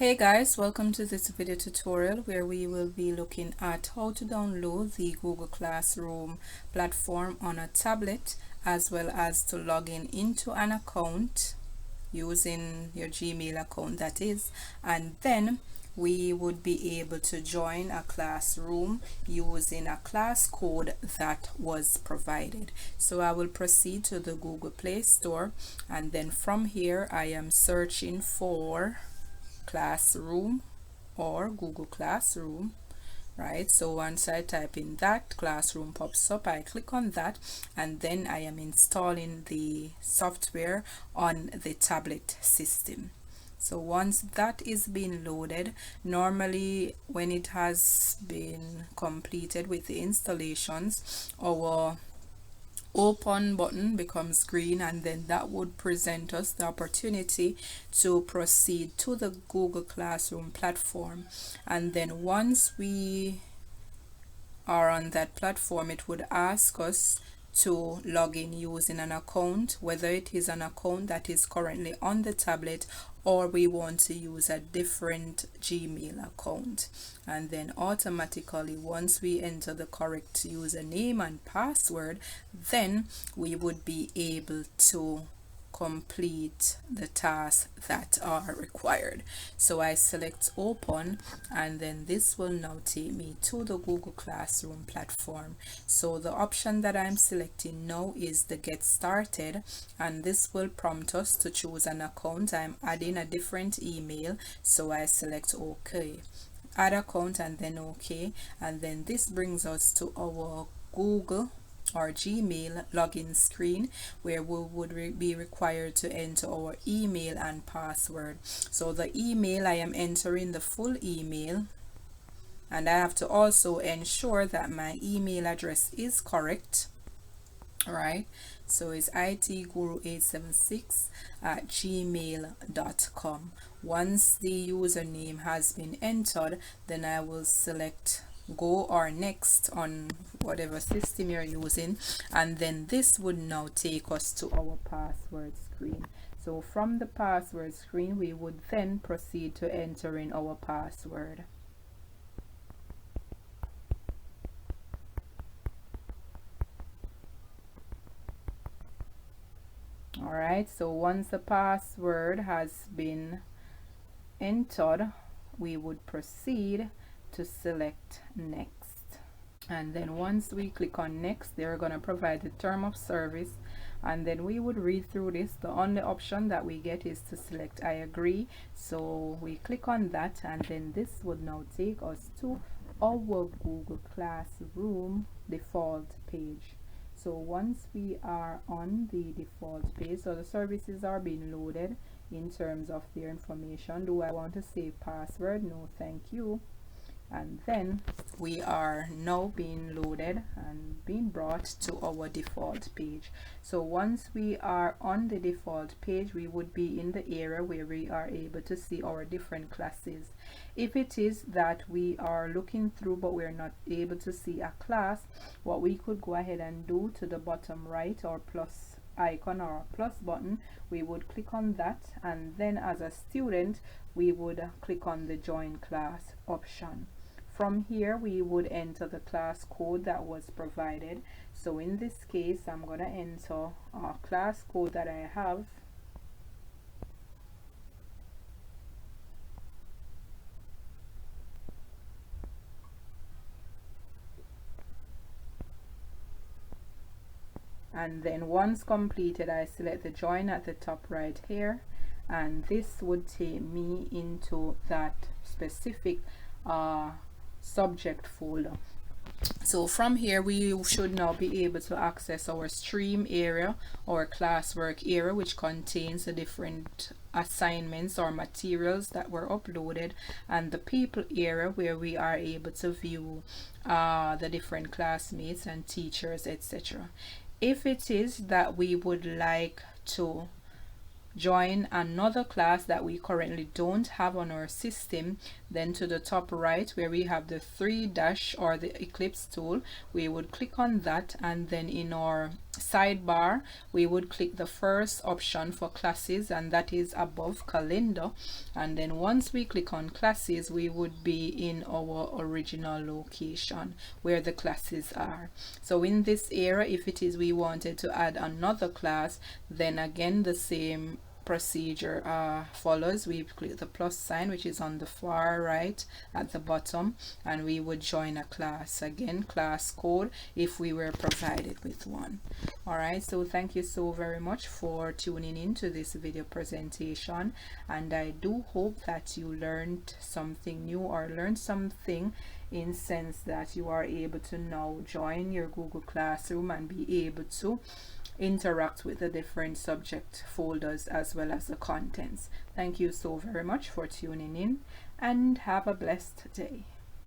Hey guys, welcome to this video tutorial where we will be looking at how to download the Google Classroom platform on a tablet, as well as to log in into an account using your Gmail account, that is, and then we would be able to join a classroom using a class code that was provided. So I will proceed to the Google Play Store, and then from here I am searching for Classroom or Google Classroom, right? So once I type in that, Classroom pops up, I click on that, and then I am installing the software on the tablet system. So once that is being loaded, normally when it has been completed with the installations, our open button becomes green, and then that would present us the opportunity to proceed to the Google Classroom platform. And then once we are on that platform, it would ask us to log in using an account, whether it is an account that is currently on the tablet or we want to use a different Gmail account. And then automatically, once we enter the correct username and password, then we would be able to complete the tasks that are required. So I select open, and then this will now take me to the Google Classroom platform. So the option that I'm selecting now is the get started, and this will prompt us to choose an account. I'm adding a different email, so I select OK, add account, and then OK, and then this brings us to our Google or Gmail login screen, where we would be required to enter our email and password. So the email, I am entering the full email, and I have to also ensure that my email address is correct. Alright, so it's itguru876@gmail.com. Once the username has been entered, then I will select go or next on whatever system you're using, and then this would now take us to our password screen. So from the password screen, we would then proceed to enter in our password. Alright, so once the password has been entered, we would proceed to select next, and then once we click on next, they're going to provide the term of service, and then we would read through this. The only option that we get is to select I agree, so we click on that, and then this would now take us to our Google Classroom default page. So once we are on the default page, so the services are being loaded in terms of their information. Do I want to save password? No, thank you. And then we are now being loaded and being brought to our default page. So once we are on the default page, we would be in the area where we are able to see our different classes. If it is that we are looking through but we're not able to see a class, what we could go ahead and do, to the bottom right, or plus icon or plus button, we would click on that, and then as a student we would click on the join class option. From here we would enter the class code that was provided. So in this case, I'm going to enter a class code that I have, and then once completed, I select the join at the top right here, and this would take me into that specific subject folder. So from here we should now be able to access our stream area, our classwork area, which contains the different assignments or materials that were uploaded, and the people area, where we are able to view the different classmates and teachers, etc. If it is that we would like to join another class that we currently don't have on our system, then to the top right, where we have the three dash or the ellipse tool, we would click on that, and then in our sidebar, we would click the first option for classes, and that is above calendar. And then once we click on classes, we would be in our original location where the classes are. So in this area, if it is we wanted to add another class, then again the same procedure follows. We click the plus sign, which is on the far right at the bottom, and we would join a class. Again, class code if we were provided with one. All right, so thank you so very much for tuning in to this video presentation, and I do hope that you learned something new, or learned something in sense that you are able to now join your Google Classroom and be able to interact with the different subject folders as well as the contents. Thank you so very much for tuning in, and have a blessed day.